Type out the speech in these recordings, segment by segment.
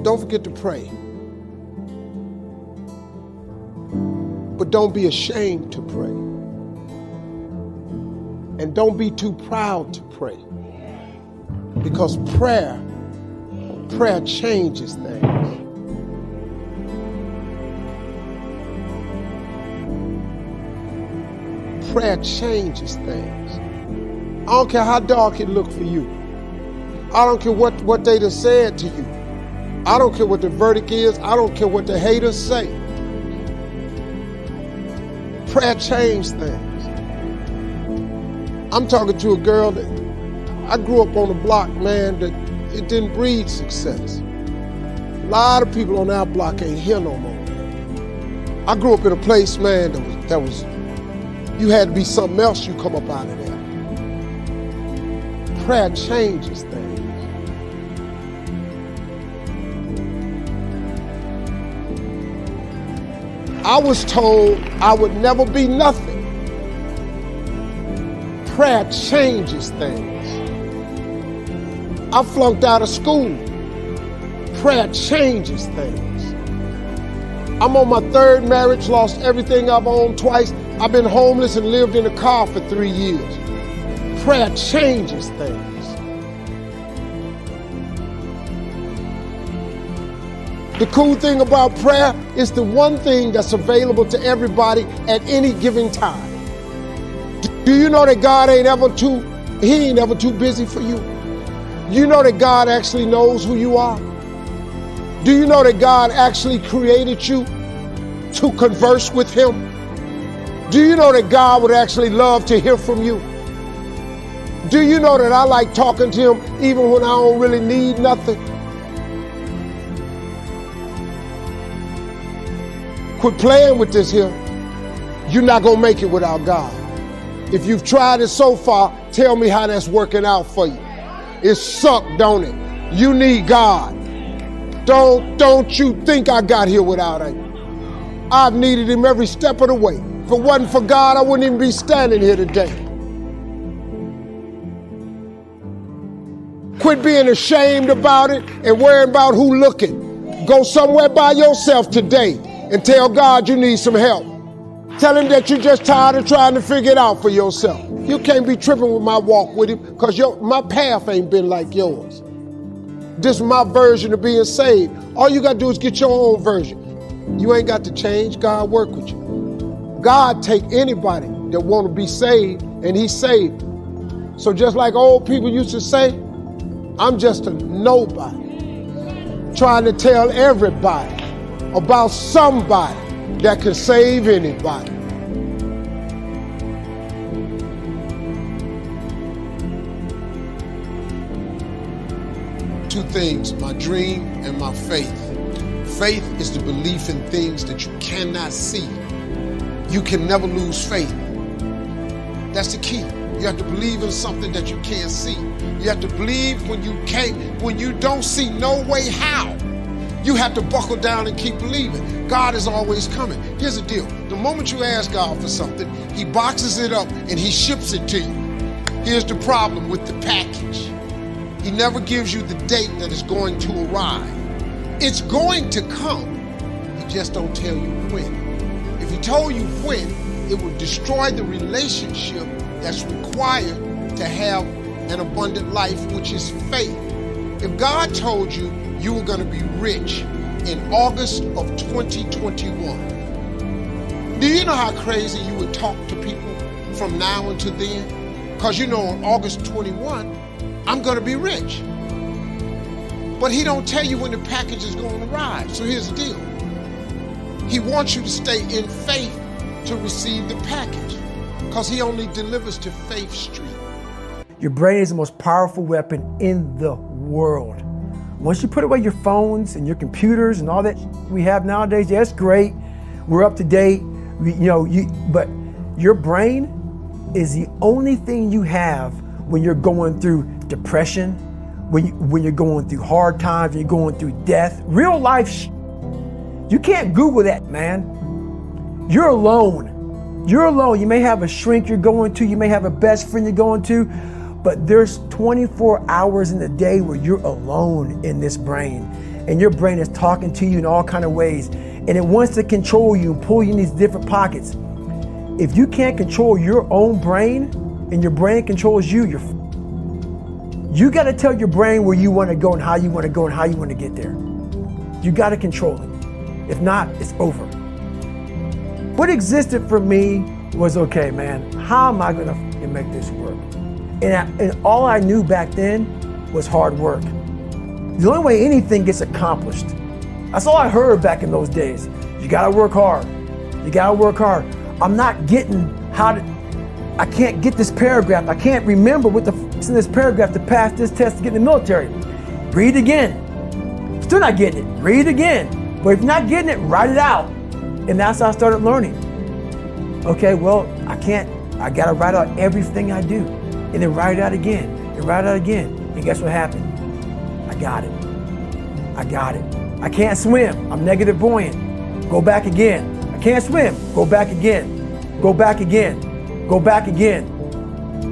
Don't forget to pray. But don't be ashamed to pray. And don't be too proud to pray. Because prayer changes things. Prayer changes things. I don't care how dark it looks for you. I don't care what they done said to you. I don't care what the verdict is. I don't care what the haters say. Prayer changed things. I'm talking to a girl that I grew up on a block, man, that it didn't breed success. A lot of people on our block ain't here no more. I grew up in a place, man, that was you had to be something else, you come up out of there. Prayer changes things. I was told I would never be nothing. Prayer changes things. I flunked out of school. Prayer changes things. I'm on my third marriage, lost everything I've owned twice. I've been homeless and lived in a car for 3 years. Prayer changes things. The cool thing about prayer is the one thing that's available to everybody at any given time. Do you know that God ain't ever too busy for you? You know that God actually knows who you are? Do you know that God actually created you to converse with Him? Do you know that God would actually love to hear from you? Do you know that I like talking to Him even when I don't really need nothing? Quit playing with this here. You're not gonna make it without God. If you've tried it so far, tell me how that's working out for you. It sucked, don't it? You need God. Don't you think I got here without Him. I've needed Him every step of the way. If it wasn't for God, I wouldn't even be standing here today. Quit being ashamed about it and worrying about who looking. Go somewhere by yourself today and tell God you need some help. Tell Him that you're just tired of trying to figure it out for yourself. You can't be tripping with my walk with Him because my path ain't been like yours. This is my version of being saved. All you got to do is get your own version. You ain't got to change. God work with you. God take anybody that want to be saved and He saved. So just like old people used to say, I'm just a nobody trying to tell everybody about somebody that can save anybody. Two things, my dream and my faith. Faith is the belief in things that you cannot see. You can never lose faith. That's the key. You have to believe in something that you can't see. You have to believe when you don't see no way how. You have to buckle down and keep believing. God is always coming. Here's the deal. The moment you ask God for something, He boxes it up and He ships it to you. Here's the problem with the package. He never gives you the date that it's going to arrive. It's going to come. He just don't tell you when. If He told you when, it would destroy the relationship that's required to have an abundant life, which is faith. If God told you you were going to be rich in August of 2021, do you know how crazy you would talk to people from now until then? Because you know on August 21, I'm going to be rich. But He don't tell you when the package is going to arrive. So here's the deal. He wants you to stay in faith to receive the package because He only delivers to Faith Street. Your brain is the most powerful weapon in the world. Once you put away your phones and your computers and all that we have nowadays, yeah, it's great. We're up to date. But your brain is the only thing you have when you're going through depression, when you're going through hard times, when you're going through death, real life. You can't Google that, man. You're alone. You're alone. You may have a shrink you're going to, you may have a best friend you're going to, but there's 24 hours in the day where you're alone in this brain. and your brain is talking to you in all kind of ways, and it wants to control you and pull you in these different pockets. If you can't control your own brain and your brain controls you, you got to tell your brain where you want to go and how you want to go and how you want to get there. You got to control it. If not, it's over. What existed for me was, okay, man, how am I going to make this work? And all I knew back then was hard work. The only way anything gets accomplished. That's all I heard back in those days. You got to work hard. You got to work hard. I'm not getting I can't get this paragraph. I can't remember what the in this paragraph to pass this test to get in the military. Read again. Still not getting it. Read again. But if you're not getting it, write it out. And that's how I started learning. Okay, well, I gotta write out everything I do. And then write it out again. And write it out again. And guess what happened? I got it. I can't swim. I'm negative buoyant. Go back again. I can't swim. Go back again. Go back again. Go back again.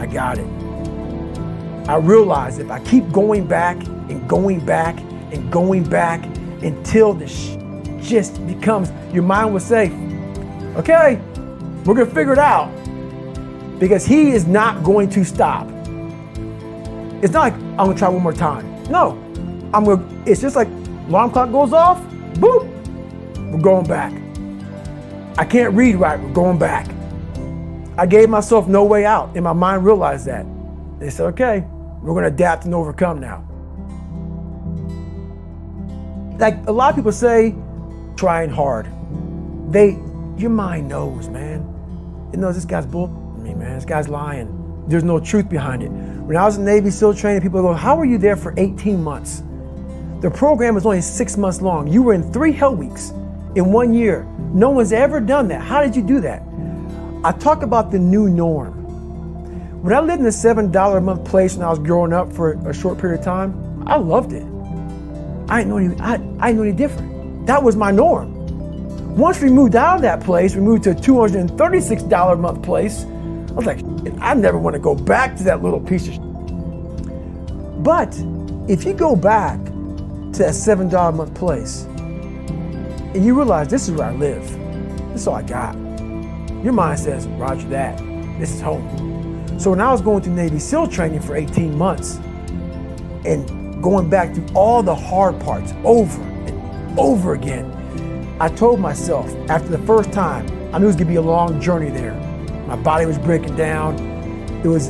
I got it. I realized if I keep going back and going back and going back until this just becomes, your mind will say, okay, we're gonna figure it out, because he is not going to stop. It's not like I'm gonna try one more time. No, it's just like alarm clock goes off, boop, we're going back. I can't read right, we're going back. I gave myself no way out, and my mind realized that. They said, okay, we're gonna adapt and overcome now. Like a lot of people say, trying hard. Your mind knows, man. It knows this guy's bullshitting me, man. This guy's lying. There's no truth behind it. When I was in Navy SEAL training, people go, how were you there for 18 months? The program was only 6 months long. You were in 3 hell weeks in 1 year. No one's ever done that. How did you do that? I talk about the new norm. When I lived in a $7 a month place when I was growing up for a short period of time, I loved it. I didn't know any different. That was my norm. Once we moved out of that place, we moved to a $236 a month place. I was like, I never want to go back to that little piece of shit. But if you go back to that $7 a month place and you realize this is where I live, this is all I got, your mind says, roger that, this is home. So when I was going through Navy SEAL training for 18 months and going back through all the hard parts over and over again, I told myself after the first time, I knew it was gonna be a long journey there. My body was breaking down. It was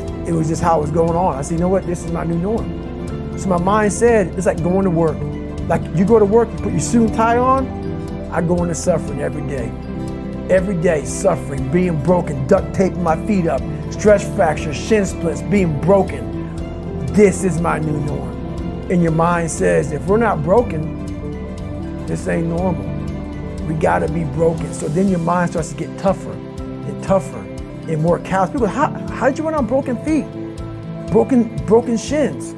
just how it was going on. I said, you know what, this is my new norm. So my mind said, it's like going to work. Like you go to work, you put your suit and tie on, I go into suffering every day. Every day, suffering, being broken, duct taping my feet up, stress fractures, shin splints, being broken. This is my new norm. And your mind says, if we're not broken, this ain't normal. We gotta be broken. So then your mind starts to get tougher and tougher and more callous. People, how did you run on broken feet? Broken shins.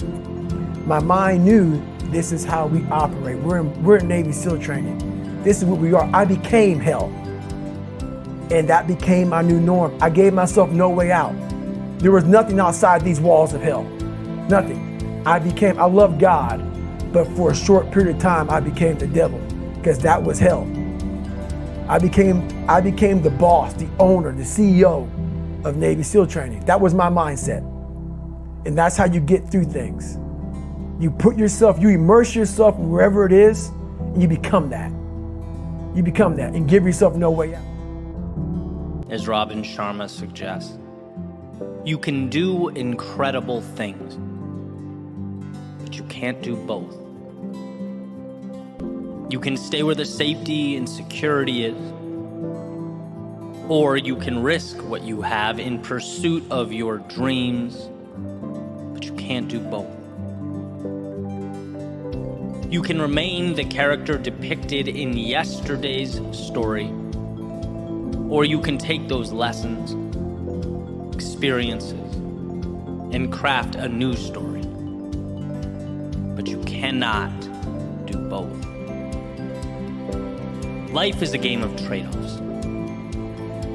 My mind knew this is how we operate. We're in Navy SEAL training. This is what we are. I became hell. And that became my new norm. I gave myself no way out. There was nothing outside these walls of hell. Nothing. I love God, but for a short period of time, I became the devil, because that was hell. I became the boss, the owner, the CEO of Navy SEAL training. That was my mindset. And that's how you get through things. You immerse yourself wherever it is, and you become that. You become that and give yourself no way out. As Robin Sharma suggests, you can do incredible things, but you can't do both. You can stay where the safety and security is, or you can risk what you have in pursuit of your dreams, but you can't do both. You can remain the character depicted in yesterday's story, or you can take those lessons, experiences, and craft a new story. But you cannot do both. Life is a game of trade-offs,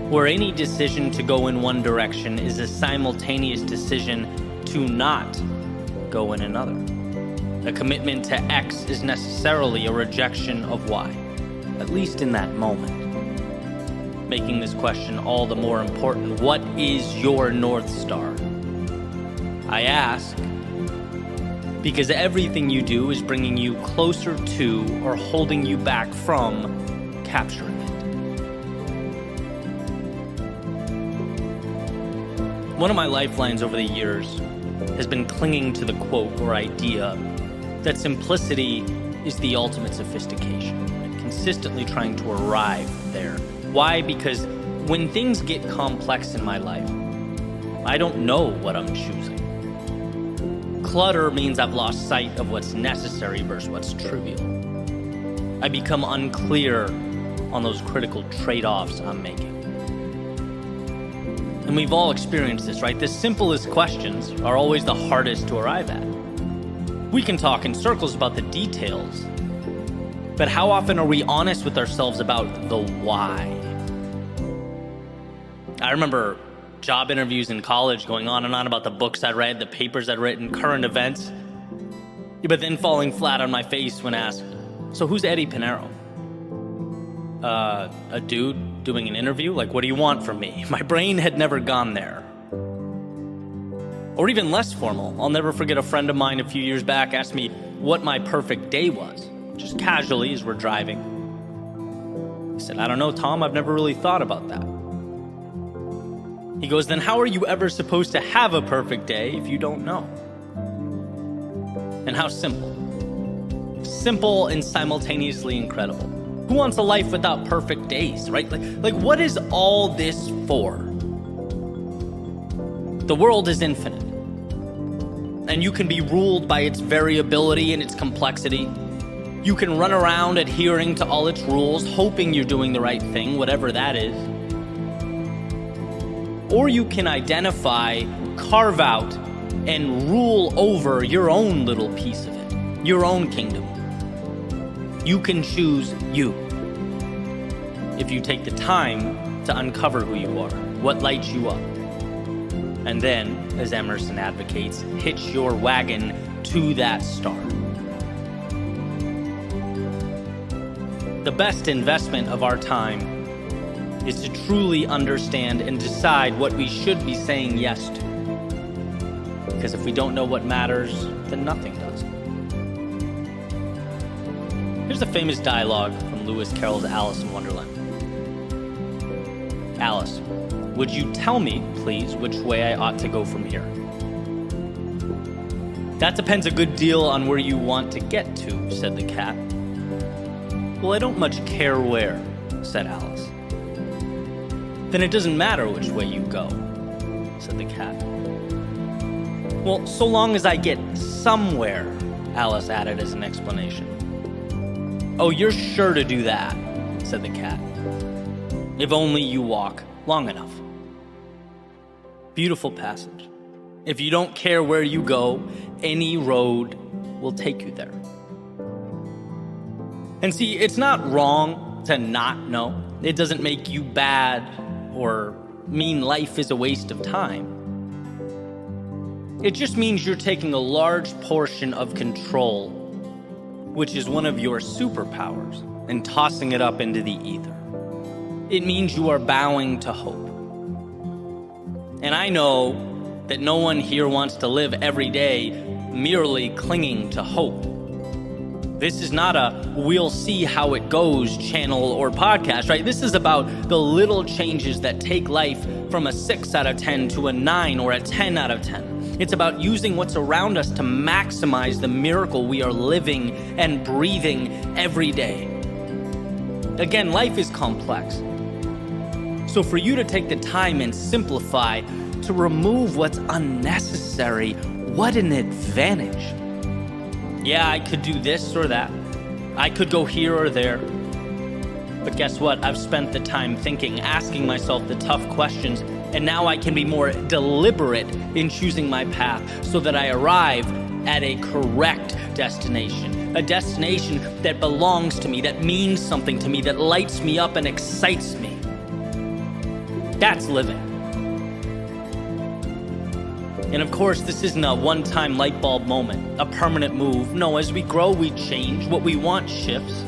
where any decision to go in one direction is a simultaneous decision to not go in another. A commitment to X is necessarily a rejection of Y, at least in that moment. Making this question all the more important: what is your North Star? I ask because everything you do is bringing you closer to or holding you back from capturing it. One of my lifelines over the years has been clinging to the quote or idea that simplicity is the ultimate sophistication, and consistently trying to arrive there. Why? Because when things get complex in my life, I don't know what I'm choosing. Clutter means I've lost sight of what's necessary versus what's trivial. I become unclear on those critical trade-offs I'm making. And we've all experienced this, right? The simplest questions are always the hardest to arrive at. We can talk in circles about the details, but how often are we honest with ourselves about the why? I remember job interviews in college, going on and on about the books I'd read, the papers I'd written, current events, but then falling flat on my face when asked, so who's Eddie Pinero? A dude doing an interview? Like, what do you want from me? My brain had never gone there. Or even less formal, I'll never forget a friend of mine a few years back asked me what my perfect day was, just casually as we're driving. I said, I don't know, Tom, I've never really thought about that. He goes, then how are you ever supposed to have a perfect day if you don't know? And how simple. Simple and simultaneously incredible. Who wants a life without perfect days, right? Like what is all this for? The world is infinite, and you can be ruled by its variability and its complexity. You can run around adhering to all its rules, hoping you're doing the right thing, whatever that is. Or you can identify, carve out, and rule over your own little piece of it, your own kingdom. You can choose you. If you take the time to uncover who you are, what lights you up, and then, as Emerson advocates, hitch your wagon to that star. The best investment of our time is to truly understand and decide what we should be saying yes to. Because if we don't know what matters, then nothing does. Here's a famous dialogue from Lewis Carroll's Alice in Wonderland. Alice, would you tell me, please, which way I ought to go from here? That depends a good deal on where you want to get to, said the cat. Well, I don't much care where, said Alice. Then it doesn't matter which way you go, said the cat. Well, so long as I get somewhere, Alice added as an explanation. Oh, you're sure to do that, said the cat. If only you walk long enough. Beautiful passage. If you don't care where you go, any road will take you there. And see, it's not wrong to not know. It doesn't make you bad or mean life is a waste of time. It just means you're taking a large portion of control, which is one of your superpowers, and tossing it up into the ether. It means you are bowing to hope. And I know that no one here wants to live every day merely clinging to hope. This is not a we'll see how it goes channel or podcast, right? This is about the little changes that take life from a 6 out of 10 to a 9 or a 10 out of 10. It's about using what's around us to maximize the miracle we are living and breathing every day. Again, life is complex. So for you to take the time and simplify, to remove what's unnecessary, what an advantage. Yeah, I could do this or that. I could go here or there. But guess what? I've spent the time thinking, asking myself the tough questions, and now I can be more deliberate in choosing my path so that I arrive at a correct destination. A destination that belongs to me, that means something to me, that lights me up and excites me. That's living. And of course, this isn't a one-time light bulb moment, a permanent move. No, as we grow, we change. What we want shifts.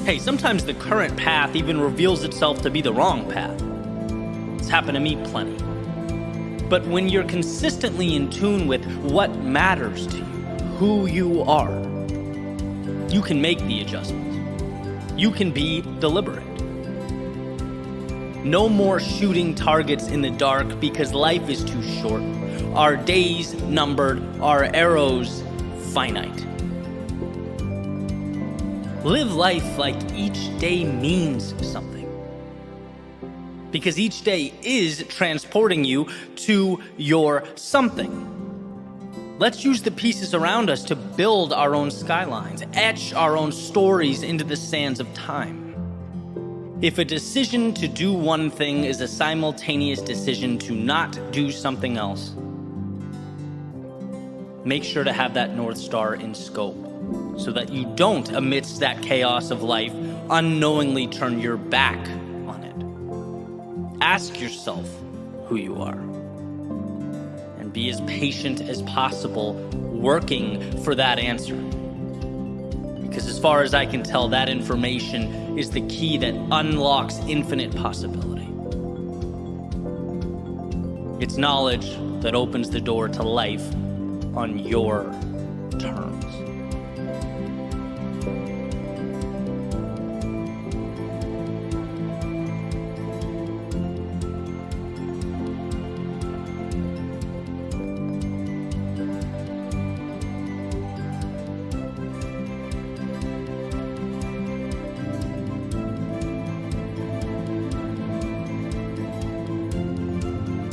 Hey, sometimes the current path even reveals itself to be the wrong path. It's happened to me plenty. But when you're consistently in tune with what matters to you, who you are, you can make the adjustments. You can be deliberate. No more shooting targets in the dark because life is too short. Our days numbered, our arrows finite. Live life like each day means something. Because each day is transporting you to your something. Let's use the pieces around us to build our own skylines, etch our own stories into the sands of time. If a decision to do one thing is a simultaneous decision to not do something else, make sure to have that North Star in scope so that you don't, amidst that chaos of life, unknowingly turn your back on it. Ask yourself who you are. Be as patient as possible, working for that answer. Because as far as I can tell, that information is the key that unlocks infinite possibility. It's knowledge that opens the door to life on your terms.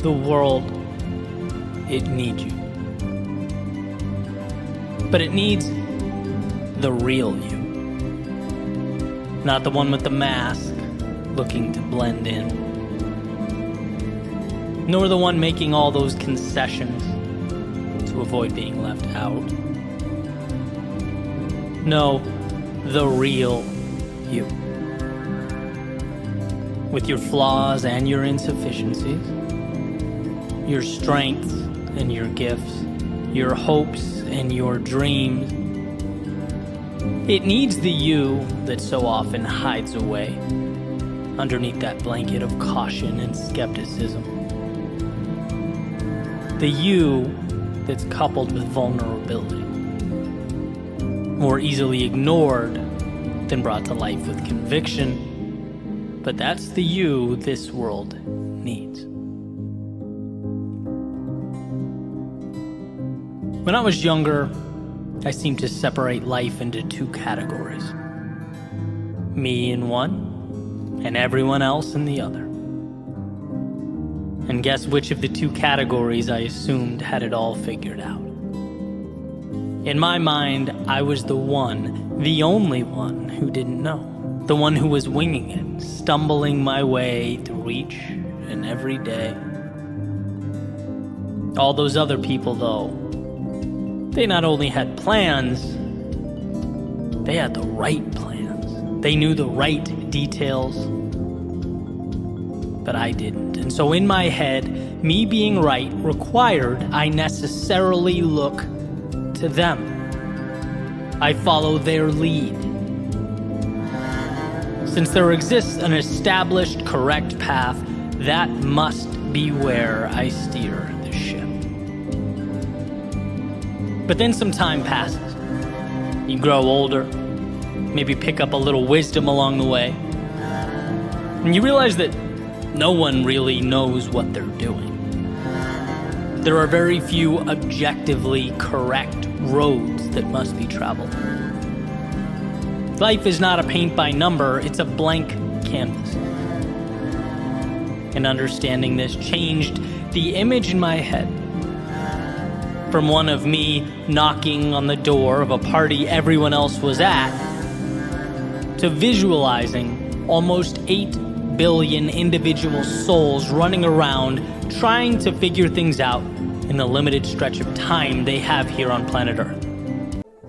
The world, it needs you. But it needs the real you. Not the one with the mask, looking to blend in. Nor the one making all those concessions to avoid being left out. No, the real you. With your flaws and your insufficiencies, your strengths and your gifts, your hopes and your dreams. It needs the you that so often hides away underneath that blanket of caution and skepticism. The you that's coupled with vulnerability, more easily ignored than brought to life with conviction. But that's the you this world needs. When I was younger, I seemed to separate life into two categories. Me in one, and everyone else in the other. And guess which of the two categories I assumed had it all figured out? In my mind, I was the one, the only one who didn't know. The one who was winging it, stumbling my way through each and every day. All those other people, though, they not only had plans, they had the right plans. They knew the right details, but I didn't. And so in my head, me being right required I necessarily look to them. I follow their lead. Since there exists an established correct path, that must be where I steer the ship. But then some time passes. You grow older, maybe pick up a little wisdom along the way, and you realize that no one really knows what they're doing. There are very few objectively correct roads that must be traveled. Life is not a paint by number, it's a blank canvas. And understanding this changed the image in my head. From one of me knocking on the door of a party everyone else was at, to visualizing almost 8 billion individual souls running around trying to figure things out in the limited stretch of time they have here on planet Earth.